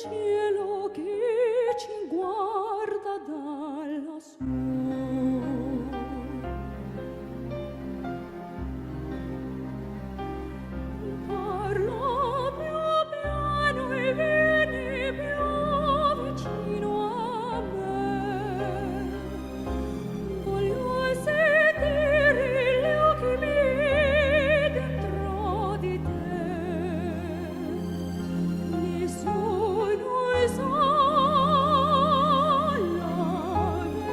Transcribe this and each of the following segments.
cielo che ci guarda da lassù. Parla più piano e vieni più vicino a me. Voglio sentire gli occhi miei dentro di te. Nessuno sa la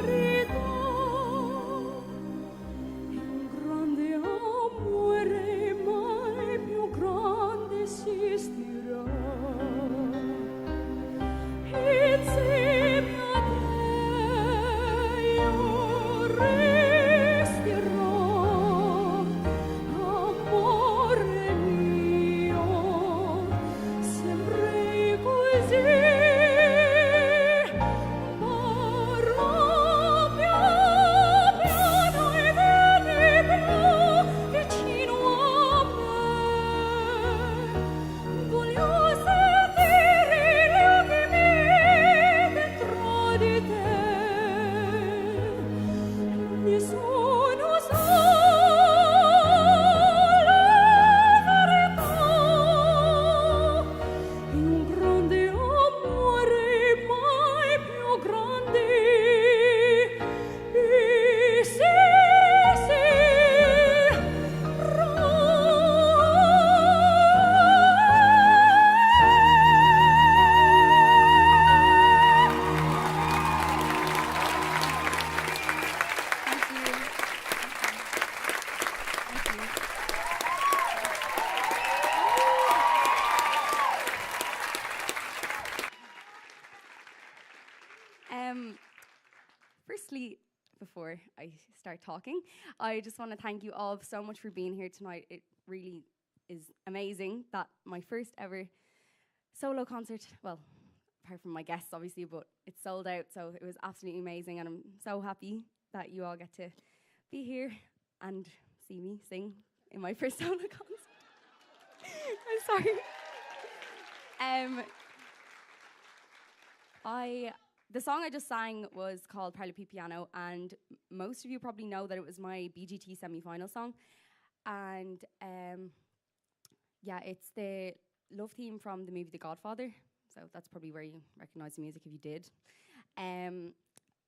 verità. È un grande amore, mai più grande esistirà. Insieme a te io resterò, amore mio, sempre così. Parla più piano e vieni più vicino a me. Voglio sentire gli occhi miei dentro di te. Nessuno sa la verità. È un grande amore, mai più grande Firstly, before I start talking, I just want to thank you all so much for being here tonight. It really is amazing that my first ever solo concert, well, apart from my guests obviously, but it's sold out, so it was absolutely amazing, and I'm so happy that you all get to be here and see me sing in my first solo concert. I'm sorry. The song I just sang was called Parle Più Piano, and most of you probably know that it was my BGT semi-final song. And yeah, it's the love theme from the movie The Godfather, so that's probably where you recognize the music if you did. And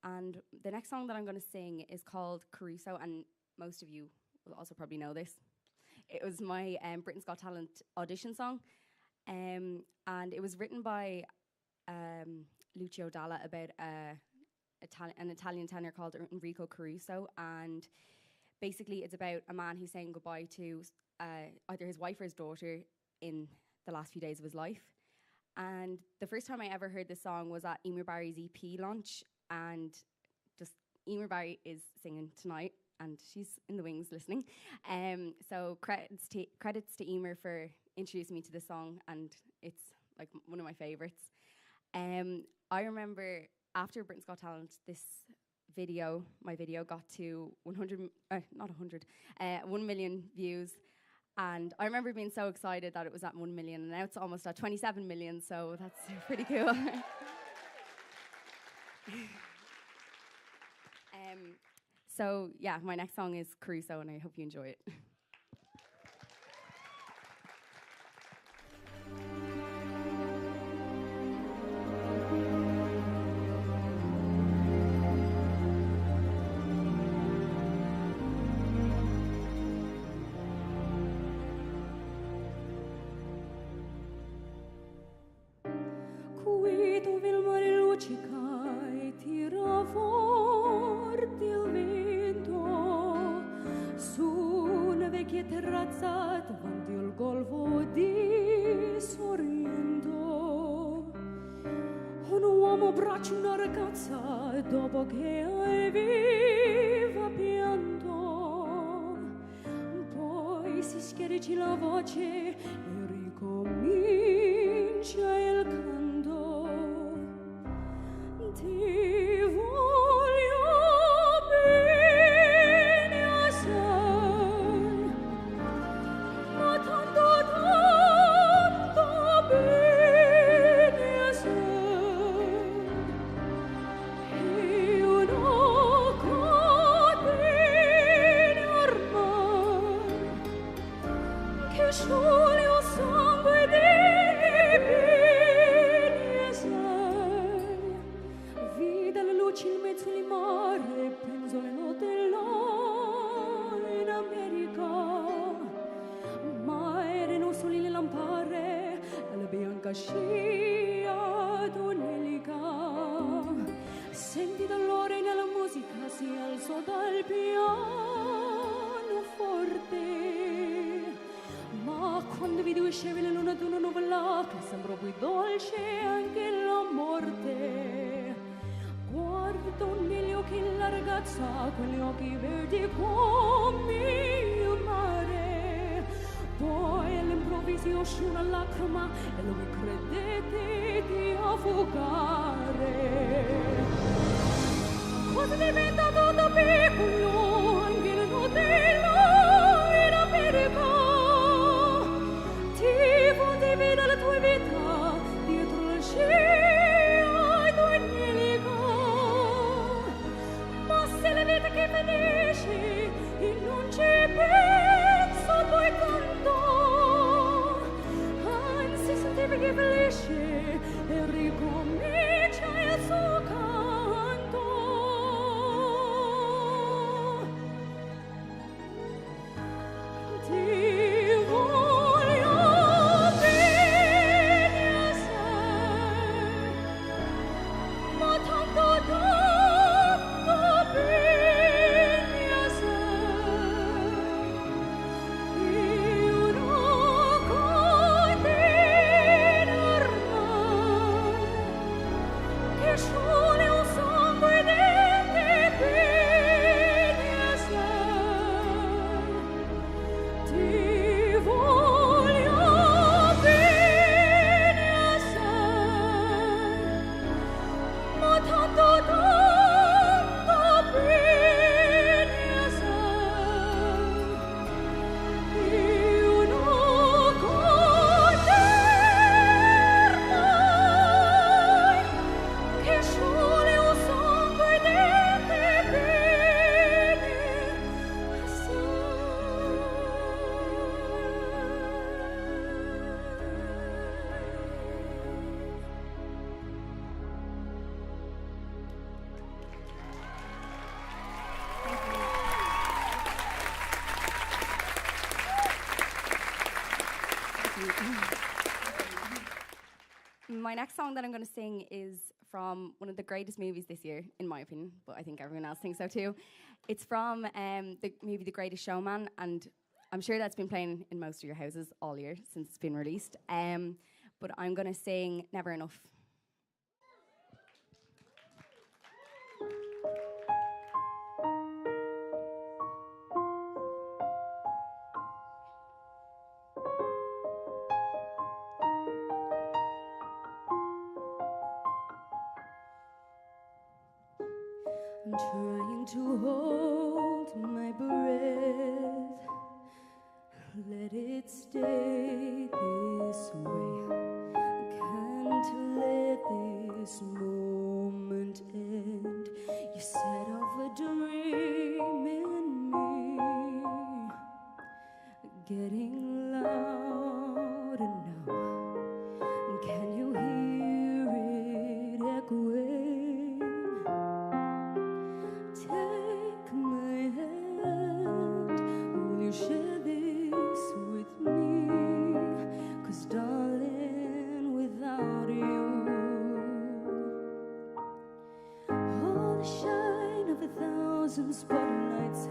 the next song that I'm going to sing is called Caruso, and most of you will also probably know this. It was my Britain's Got Talent audition song, and it was written by Lucio Dalla about an Italian tenor called Enrico Caruso, and basically it's about a man who's saying goodbye to either his wife or his daughter in the last few days of his life. And the first time I ever heard this song was at Emer Barry's EP launch, and just Emer Barry is singing tonight, and she's in the wings listening. So credits to Emer for introducing me to this song, and it's like one of my favorites. I remember after Britain's Got Talent, my video got to 1 million views. And I remember being so excited that it was at 1 million, and now it's almost at 27 million, so that's pretty cool. So yeah, my next song is Caruso, and I hope you enjoy it. Qui dove il mare luccica e tira forte il vento, su una vecchia terrazza davanti al golfo di Sorrento, un uomo abbraccia una ragazza dopo che aveva pianto, poi si schiarisce la voce e ricomincia il canto. Ti voglio bene assai, ma tanto, tanto bene assai. scia d'un'elica. Senti dolore nella musica, si alzò dal pianoforte. Ma quando vidi uscire la luna d'una nuvola che sembrò più dolce anche la morte, guardo negli occhi la ragazza, quegli occhi verdi come il mare. Poi all'improvviso uscì una lacrima e lui credette di affogare. Cosa diventa tutto piccolo anche la notella in America? Ti fondevi la tua vita dietro la scia d'un'elica. Ma se la vita che finisce e non ci penso poi tanto, anzi sentivi che felice e ricomincia il suo canto. Ti voglio bene assai, ma tanto bene assai. Io non continuo ormai, che scioglie un sangue dentro bene assai. Ti voglio bene assai, ma tanto bene assai. Io non continuo mai, che scioglie un sangue dentro bene My next song that I'm going to sing is from one of the greatest movies this year, in my opinion, but I think everyone else thinks so too. It's from the movie The Greatest Showman, and I'm sure that's been playing in most of your houses all year since it's been released. But I'm going to sing Never Enough. I'm trying to hold my breath, let it stay this way. Can't let this moment end. You set off a dream in me, getting louder now. Can you hear it echoing? Take my hand, will you share this with me? 'Cause darling, without you, all the shine of 1,000 spotlights,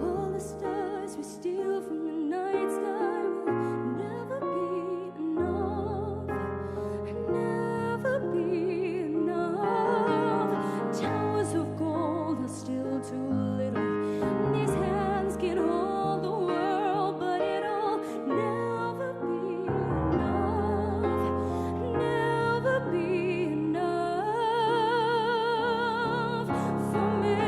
all the stars we steal from the night sky will never be enough, never be enough. Towers of gold are still too little. These hands can hold the world, but it'll never be enough, never be enough for me.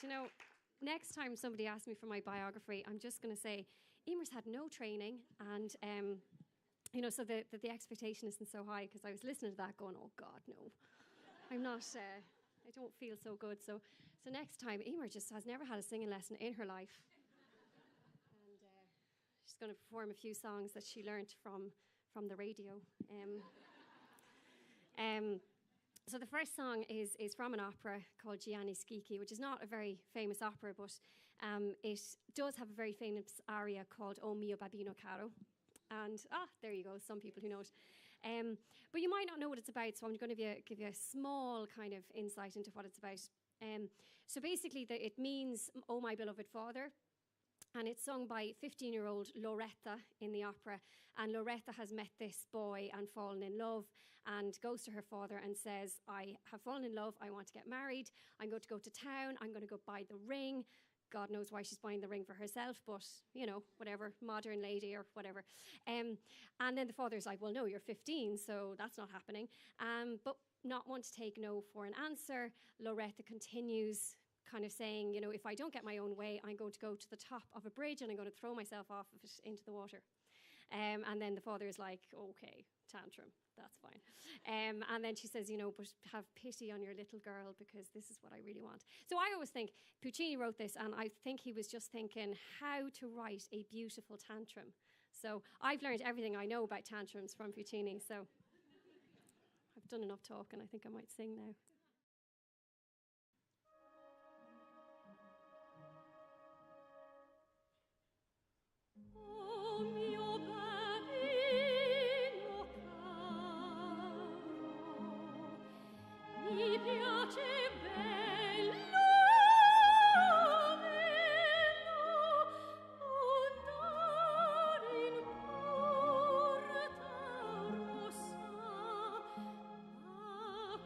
You know, next time somebody asks me for my biography, I'm just going to say, Emer's had no training, and, you know, so the expectation isn't so high, because I was listening to that going, oh, God, no. I'm not, I don't feel so good. So next time, Emer just has never had a singing lesson in her life. And she's going to perform a few songs that she learnt from the radio. So the first song is from an opera called Gianni Schicchi, which is not a very famous opera, but it does have a very famous aria called O mio babbino caro. And, there you go, some people who know it. But you might not know what it's about, so I'm going to give you a small kind of insight into what it's about. So basically, it means, Oh my beloved father, and it's sung by 15-year-old Loretta in the opera. And Loretta has met this boy and fallen in love, and goes to her father and says, I have fallen in love, I want to get married, I'm going to go to town, I'm going to go buy the ring. God knows why she's buying the ring for herself, but, you know, whatever, modern lady or whatever. And then the father's like, well, no, you're 15, so that's not happening. But not want to take no for an answer, Loretta continues kind of saying, you know, if I don't get my own way, I'm going to go to the top of a bridge and I'm going to throw myself off of it into the water. And then the father is like, okay, tantrum, that's fine. And then she says, you know, but have pity on your little girl, because this is what I really want. So I always think Puccini wrote this, and I think he was just thinking how to write a beautiful tantrum. So I've learned everything I know about tantrums from Puccini, so I've done enough talking. I think I might sing now. Mi piace bello, andare in porta rossa, a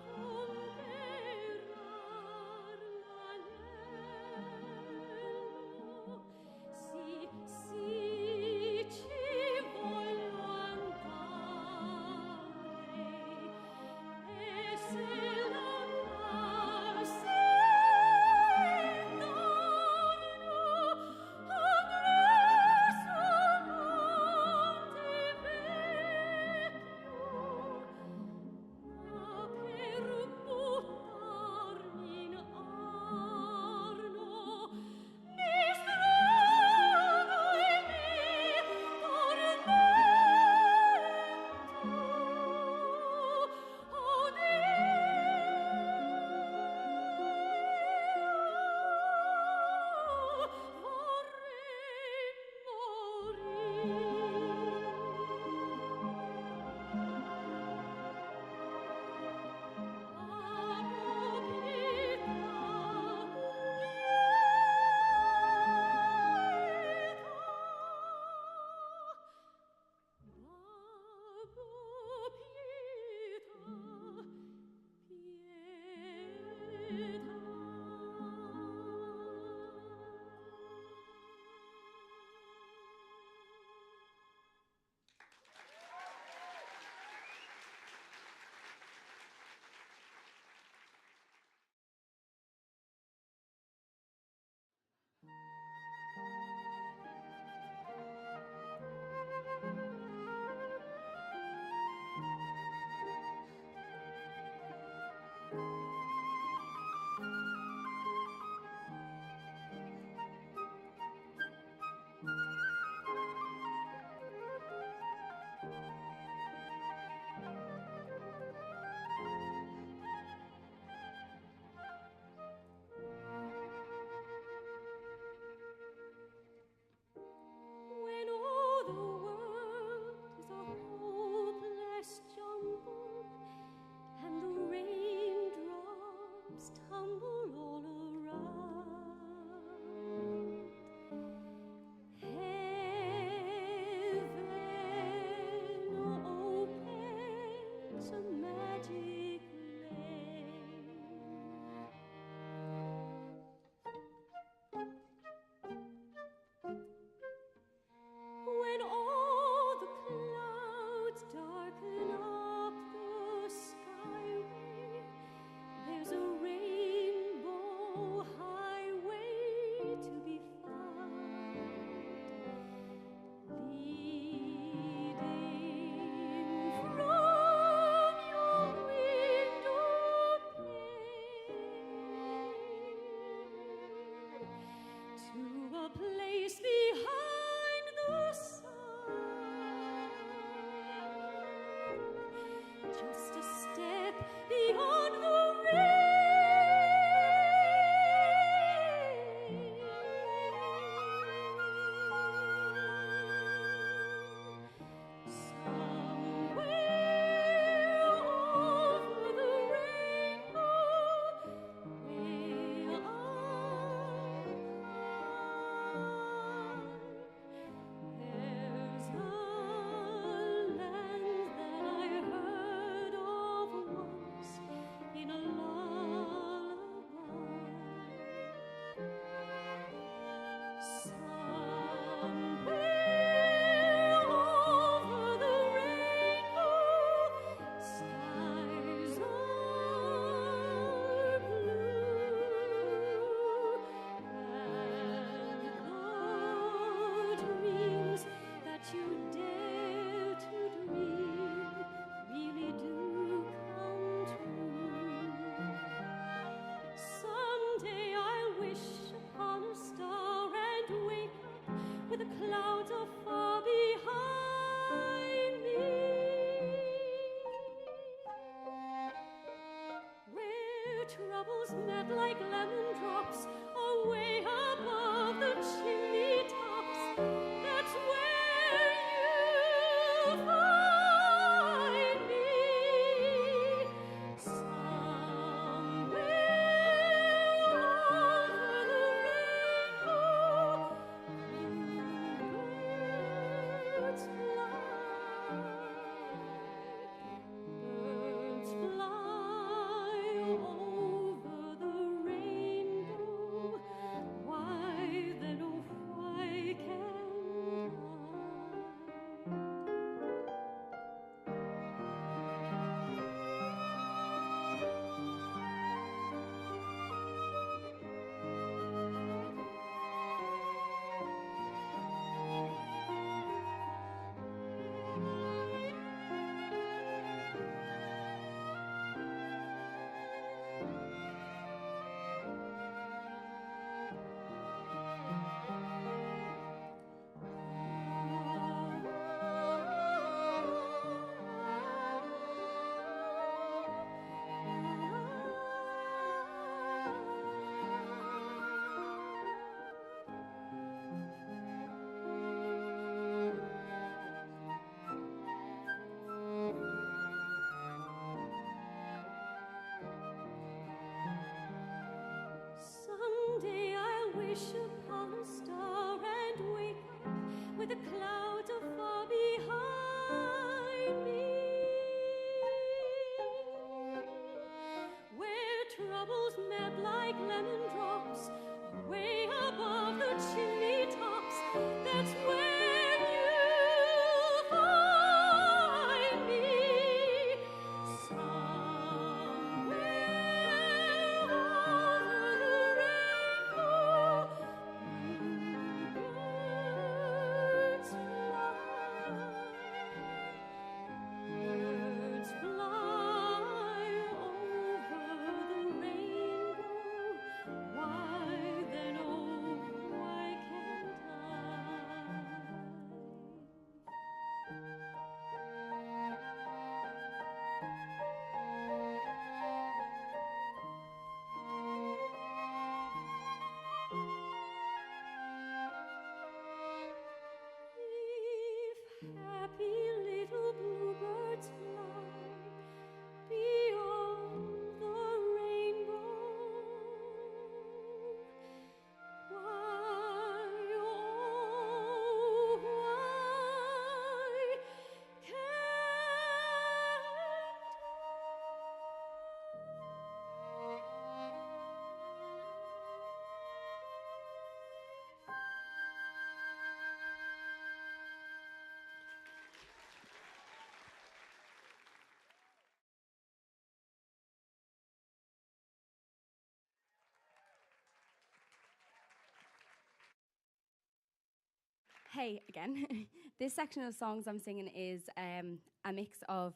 Hey, again. This section of songs I'm singing is a mix of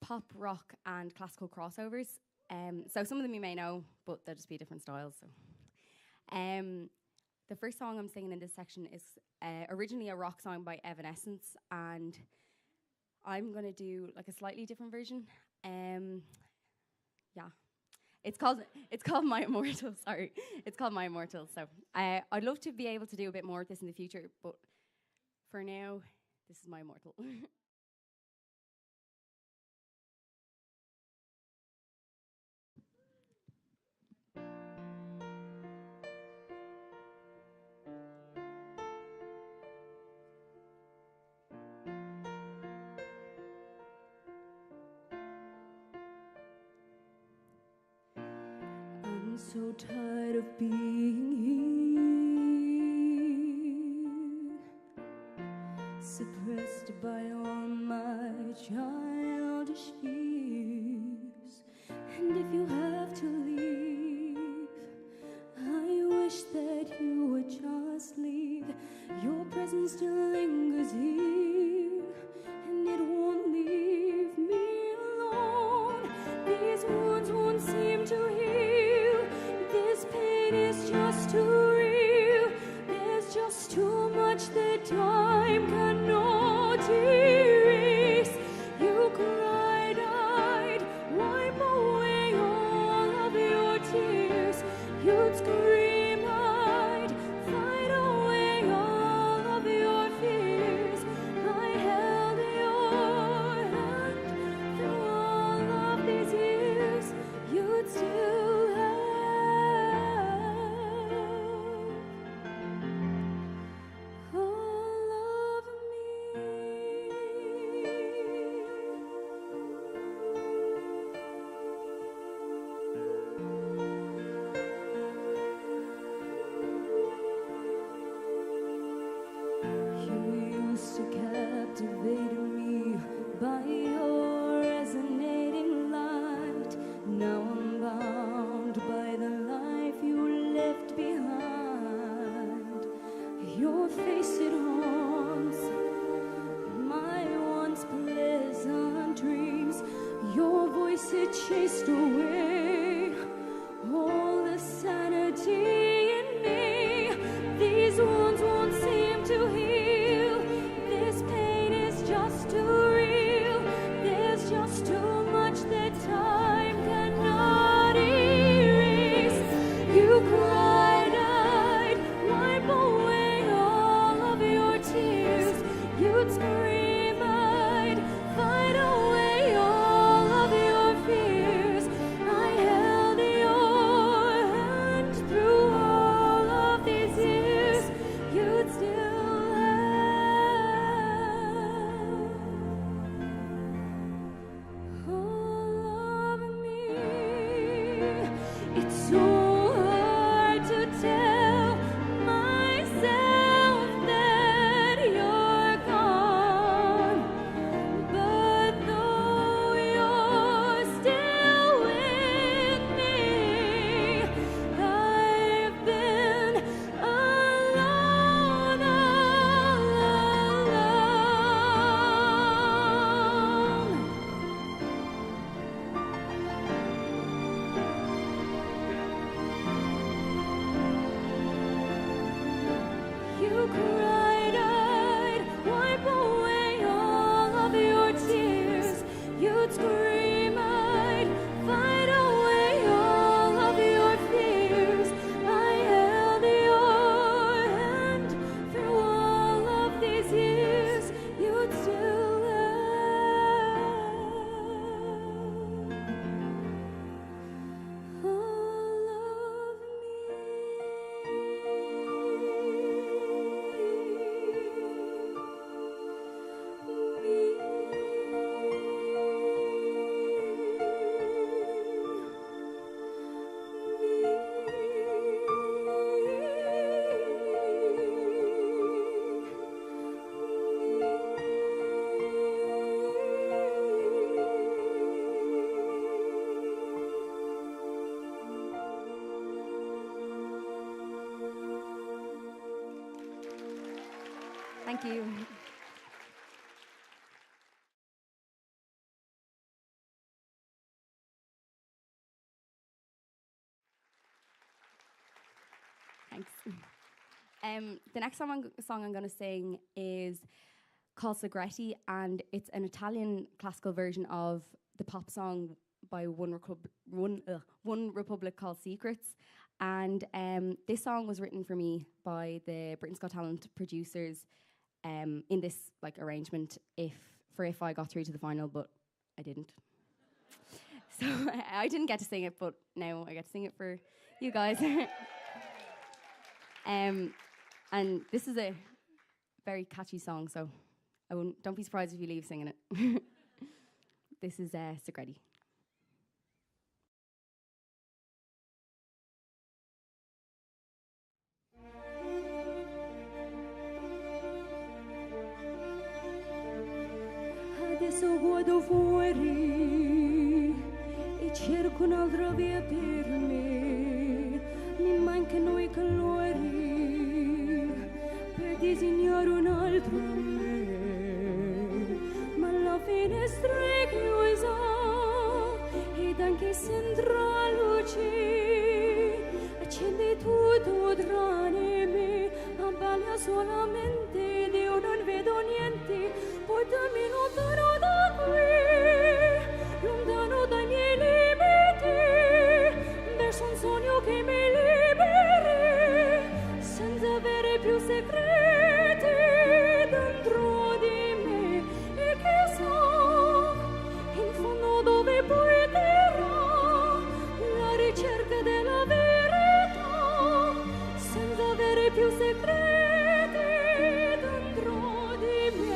pop, rock, and classical crossovers. So some of them you may know, but they'll just be different styles. So, the first song I'm singing in this section is originally a rock song by Evanescence, and I'm gonna do like a slightly different version. Yeah. It's called My Immortal. Sorry, it's called My Immortal. So I'd love to be able to do a bit more of this in the future, but for now, this is My Immortal. I'm so tired of being here, suppressed by all my childish fears. And if you have to leave, I wish that you would just leave. Your presence still lingers here, and it won't leave me alone. These wounds won't seem to heal. This pain is just too real. There's just too much that time cannot erase. You cried, I'd wipe away all of your tears. You'd scream, I'd fight away all of your fears. I held your hand through all of these years. You'd still have all of Thank you. Thanks. The next song I'm going to sing is called Segretti, and it's an Italian classical version of the pop song by One Republic called Secrets. And this song was written for me by the Britain's Got Talent producers in this like arrangement if I got through to the final, but I didn't. So I didn't get to sing it, but now I get to sing it for you guys. And this is a very catchy song, so don't be surprised if you leave singing it. This is Segretti. Adesso guardo fuori e cerco un'altra via per me. Mi mancano i colori per disegnare un altro me. Ma la finestra è chiusa ed anche se entra luce accende tutto tranne me. Abbaglia solamente ed io non vedo niente. Portami lontano da qui, lontano dai miei limiti, verso un sogno che mi liberi, senza avere più segreti dentro di me. E chissà, in fondo dove poi terrà la ricerca della verità, senza avere più segreti dentro di me.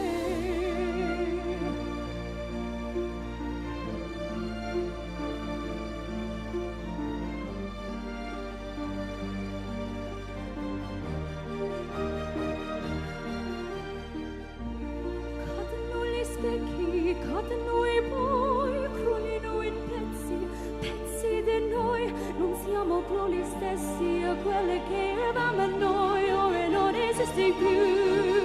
Cadono e poi crollino in pezzi di noi, non siamo più gli stessi a quelle che eravamo noi, ora non esisti più.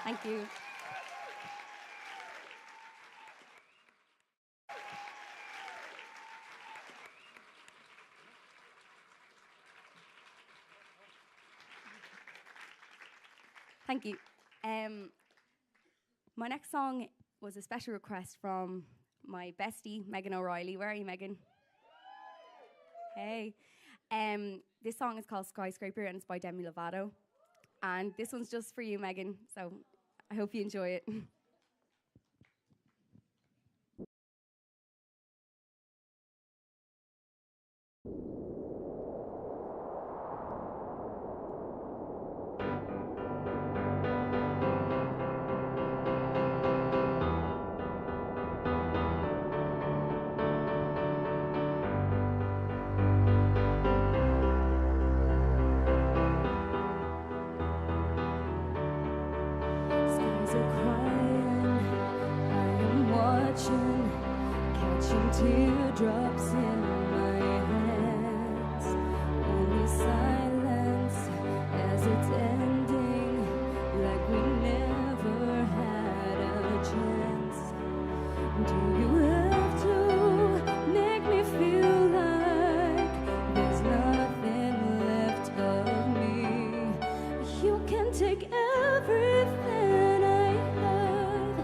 Thank you. Thank you. My next song was a special request from my bestie, Megan O'Reilly. Where are you, Megan? Hey. This song is called Skyscraper and it's by Demi Lovato. And this one's just for you, Megan. So I hope you enjoy it. Teardrops in my hands, only silence as it's ending, like we never had a chance. Do you have to make me feel like there's nothing left of me? You can take everything I have,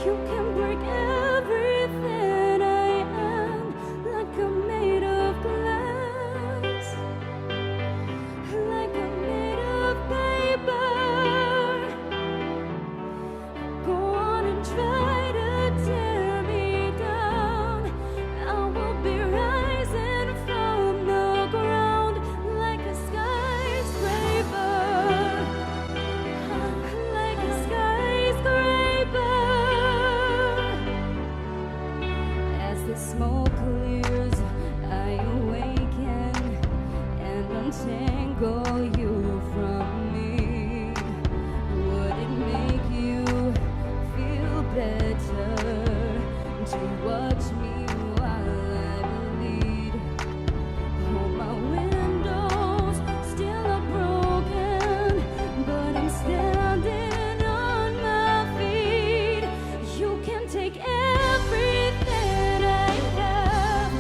you can break everything I am, like a man. can take everything I have.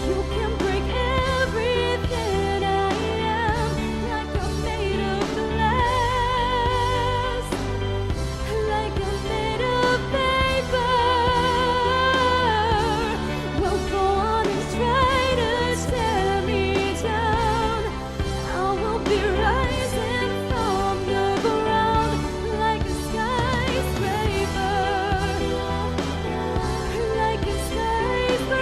You can break everything I am, like I'm made of glass, like I'm made of paper. Well, go on and try to tear me down. I will be rising from the ground like a skyscraper, like a skyscraper.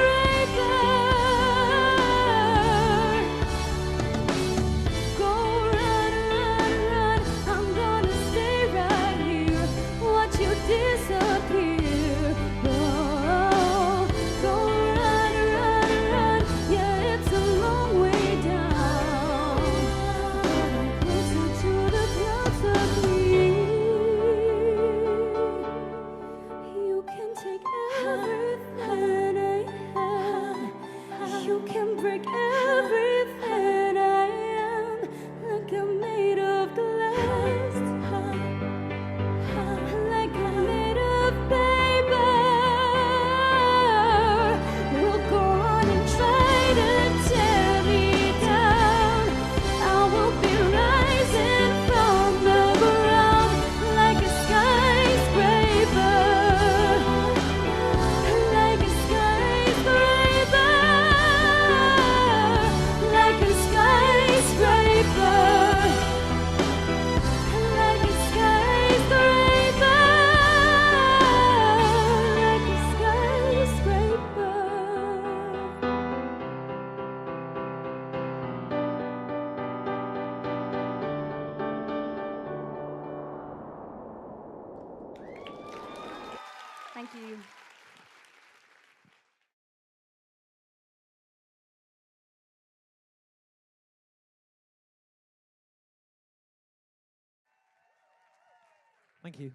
Go run, run, run. I'm gonna stay right here, watch you disappear. Oh, go run, run, run. Yeah, it's a long way down, but I'm closer to the clouds of me. You can take everything I have. You can break everything I am, like I'm made of glass, like I'm made of paper. We'll go on and try to tear me down. I will be rising from the ground like a skyscraper, like a skyscraper, like a skyscraper, like a skyscraper, like a skyscraper. Thank you. Thank you.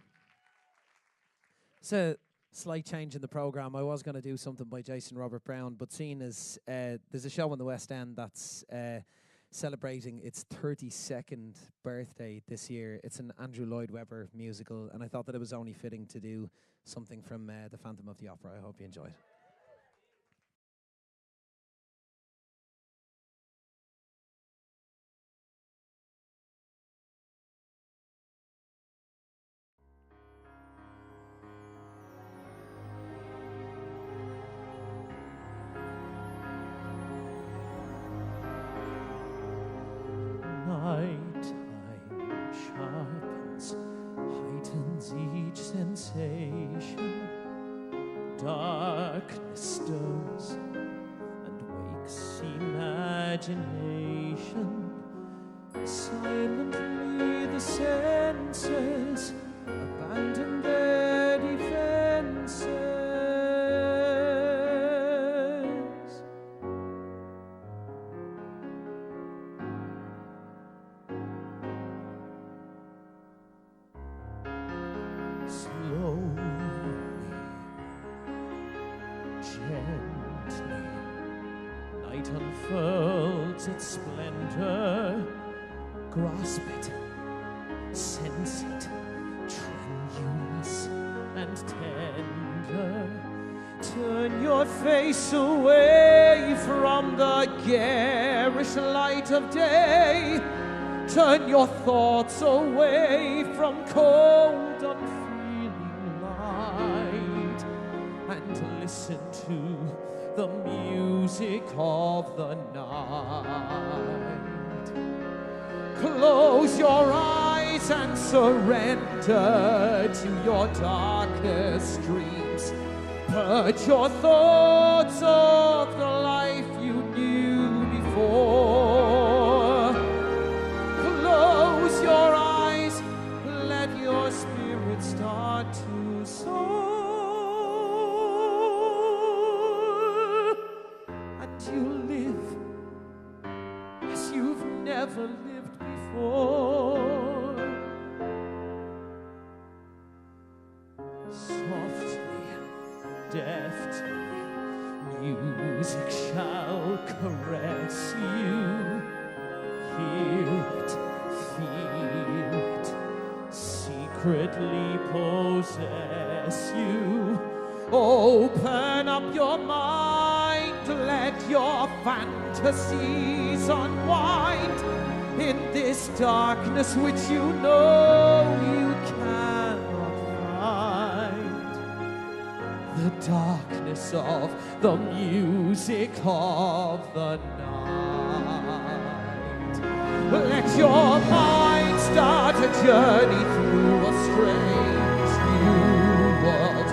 So, slight change in the programme. I was going to do something by Jason Robert Brown, but seeing as there's a show in the West End that's celebrating its 32nd birthday this year. It's an Andrew Lloyd Webber musical, and I thought that it was only fitting to do something from The Phantom of the Opera. I hope you enjoyed. Nighttime sharpens, heightens each sensation. Darkness stirs and wakes imagination. Silently the senses abandon their defenses. Slowly, gently, night unfurls its splendor. Grasp it, sense it, tremulous and tender. Turn your face away from the garish light of day. Turn your thoughts away from cold, unfeeling light, and listen to the music of the night. Close your eyes and surrender to your darkest dreams. Purge your thoughts of the life you knew before. Close your eyes, let your spirit start to soar, and you live as you've never lived before. Softly, deftly, music shall caress you. Hear it, feel it, secretly possess you. Open up your mind, let your fantasies unwind in this darkness which you know you cannot find. The darkness of the music of the night. Let your mind start a journey through a strange new world.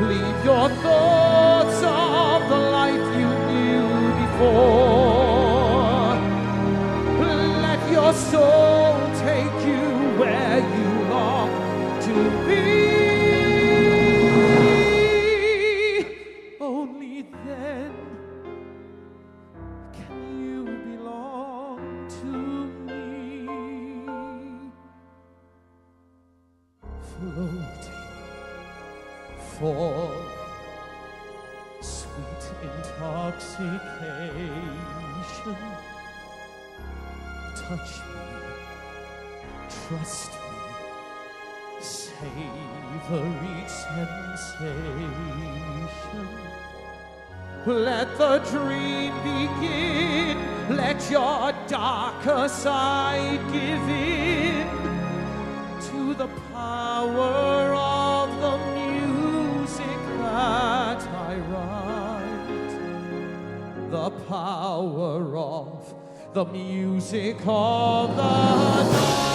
Leave your thoughts of the life you knew before. Let your soul take you where you long to be. Only then can you belong to me. Floating, fall, sweet intoxication. Touch me, trust me, savor each sensation. Let the dream begin, let your darker side give in to the power of the music that I write. The power of the music of the night.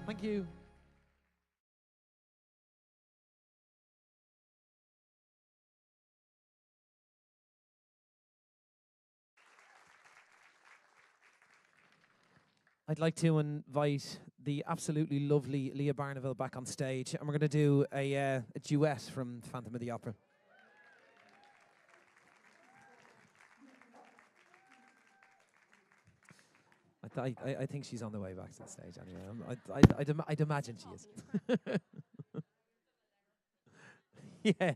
Thank you. I'd like to invite the absolutely lovely Leah Barneville back on stage, and we're going to do a duet from Phantom of the Opera. I think she's on the way back to the stage anyway. I'd imagine she is.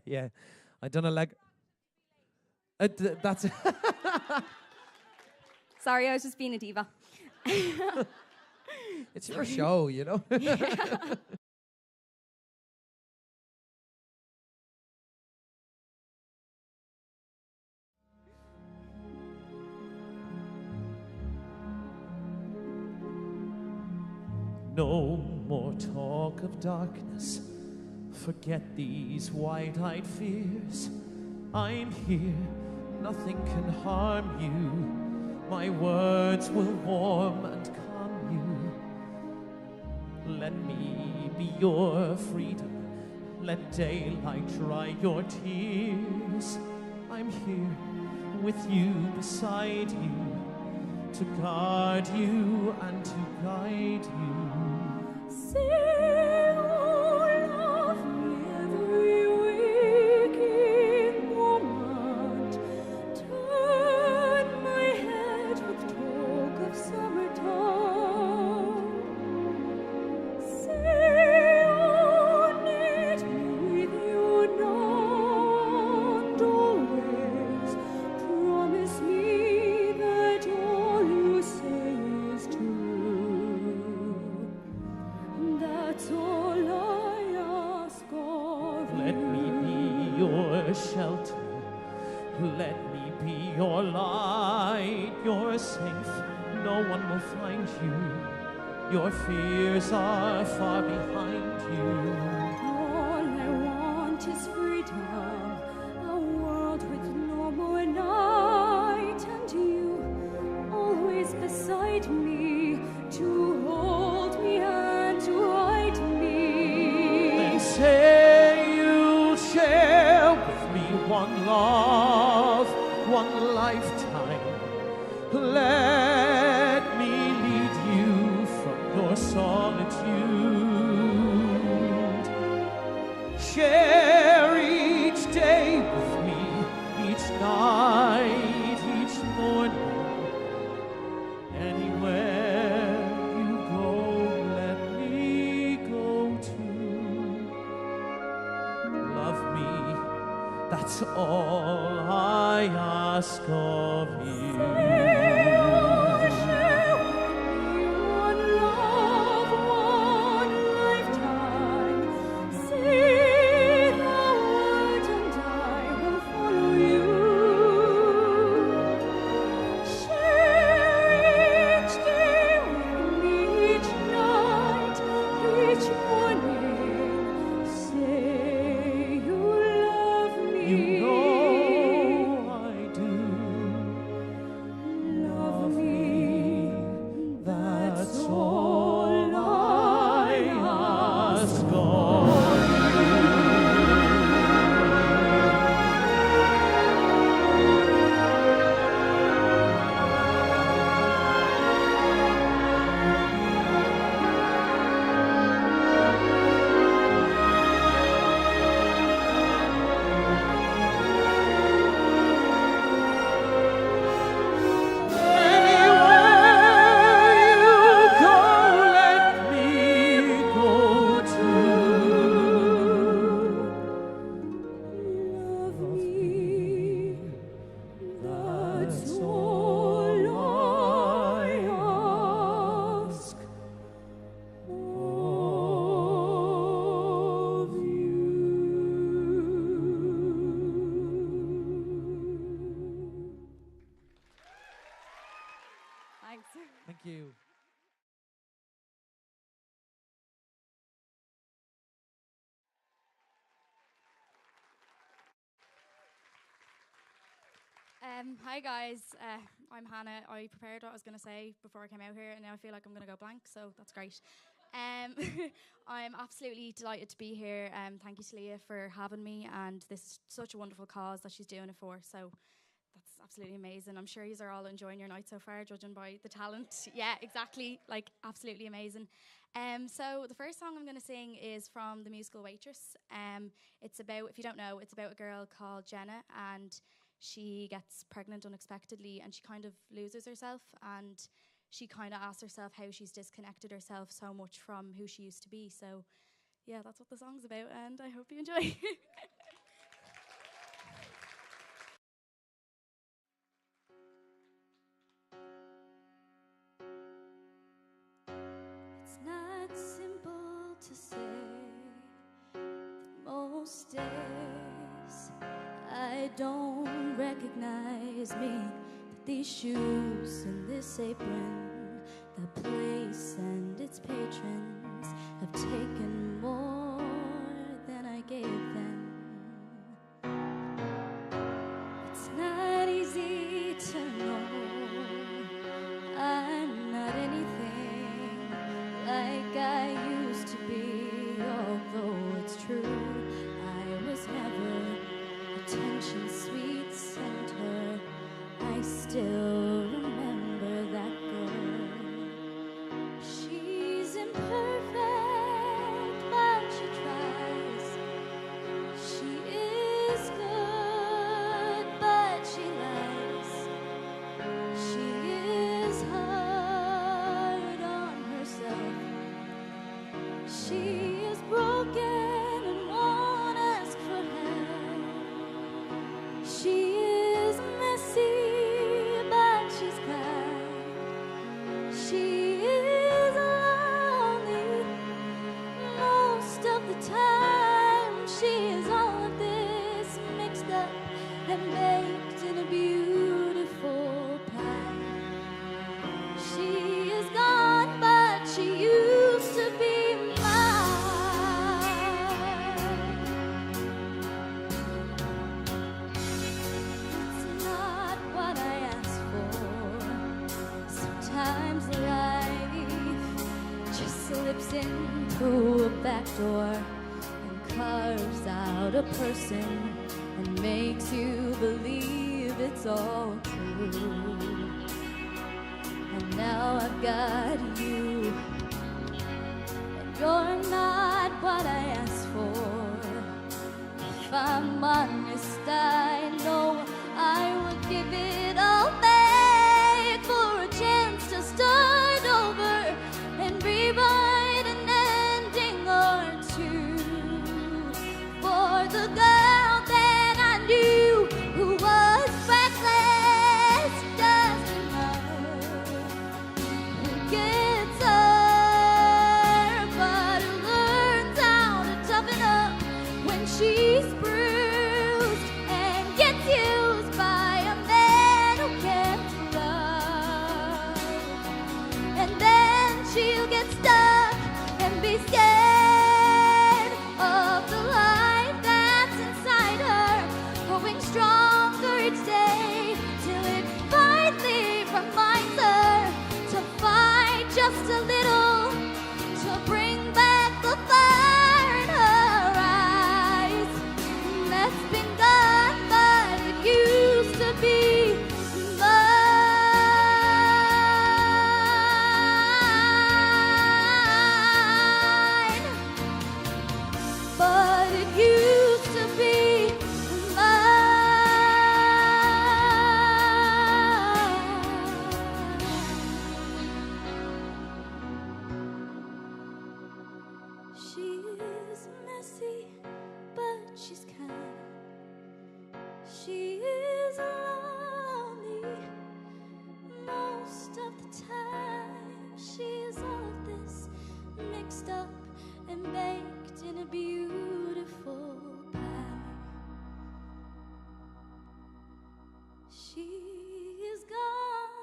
Yeah. I done a leg. That's. Sorry, I was just being a diva. It's your show, you know. No more talk of darkness. Forget these wide-eyed fears. I'm here, nothing can harm you. My words will warm and calm you. Let me be your freedom. Let daylight dry your tears. I'm here with you, beside you, to guard you and to guide you. Sing, oh, love me every waking moment. Turn my head with talk of summertime. Say, oh, knit me with your hand always. Promise me that all you say is true. That's all I ask of Let you. me be your shelter. Let me be your light. You're safe. No one will find you. Your fears are far behind you. All I want is freedom, a world with no more night and you. one love, one lifetime. Let me lead you from your solitude. Share each day with me, each night, each morning. Anywhere you go, let me go too. Love me, that's all I ask of you. One love, one lifetime. Say the word and I will follow you. Share each day with me, each night, each morning. Say you love me. You know I do. Love me. That's all I ask of Anywhere you go, let me go too. Love me. That's all I ask of you. Thanks. Thank you. Hi guys, I'm Hannah. I prepared what I was going to say before I came out here, and now I feel like I'm going to go blank, so that's great. I'm absolutely delighted to be here. Thank you to Leah for having me, and this is such a wonderful cause that she's doing it for, so that's absolutely amazing. I'm sure you are all enjoying your night so far, judging by the talent. Yeah, exactly, like absolutely amazing. So the first song I'm going to sing is from the musical Waitress. It's about, if you don't know, it's about a girl called Jenna, and she gets pregnant unexpectedly and she kind of loses herself, and she kind of asks herself how she's disconnected herself so much from who she used to be. So yeah, that's what the song's about, and I hope you enjoy. It's not simple to say that most days I don't recognize me, that these shoes and this apron, the place and its patrons have taken more than I gave them. It's not easy to know I'm not anything like I used to be, although it's true I was never attention sweet center. I still remember that girl. She's imperfect, but she tries. She is good, but she lies. She is hard on herself. She is broken and won't ask for help. She is messy, but she's kind. She is lonely most of the time. She is all of this mixed up and baked in a beautiful pie. She is gone, but she used to be mine. It's not what I asked for. Sometimes life just slips in through a back door and carves out a person and makes you believe it's all true. And now I've got you, and you're not what I asked for. If I'm honest, I know I would give it all back for a chance to start over and rewrite an ending or two for the girl that I knew who was reckless, doesn't know who gets her, but who learns how to toughen up when she's bruised and gets used by a man who can't love. And then she'll get stuck and be scared of the light that's inside her, growing stronger each day till it finally reminds her to fight just a little to bring back the fire in her eyes. That's been done, but it used to be mine. But it used to be mine. She's messy, but she's kind. She is lonely most of the time. She's all of this mixed up and baked in a beautiful pie. She is gone,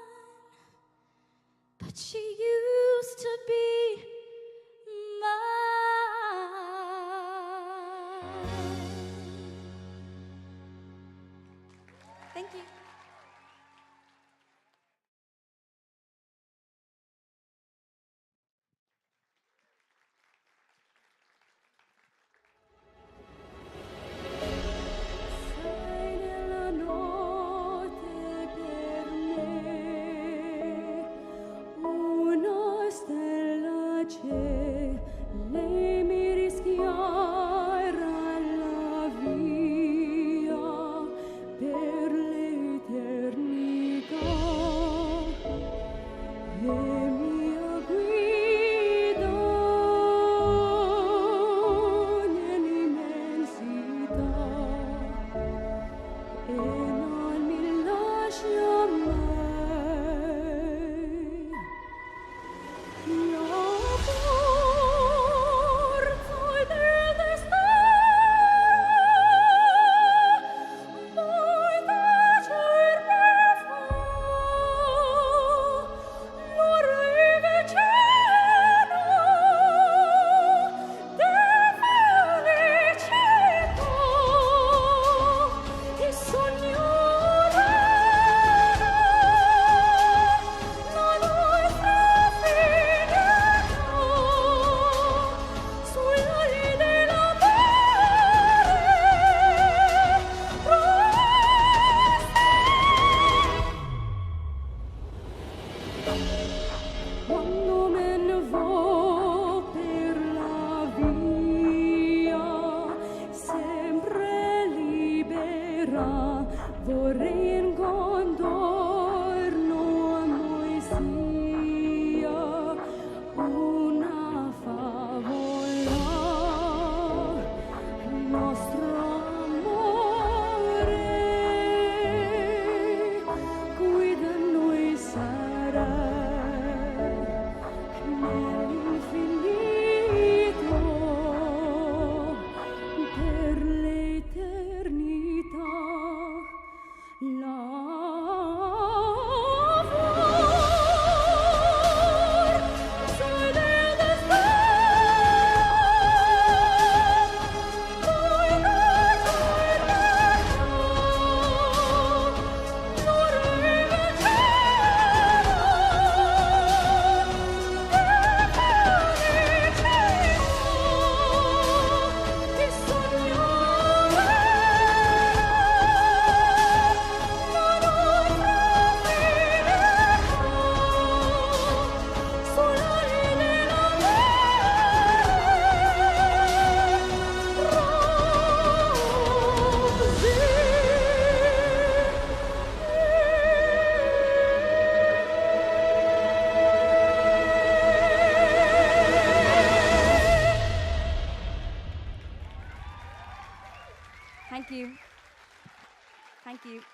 but she used to be mine. Thank you. Sei nella notte per me, una stella c'è, lei mi rischiara la via per l'eternità. Thank you. Thank you.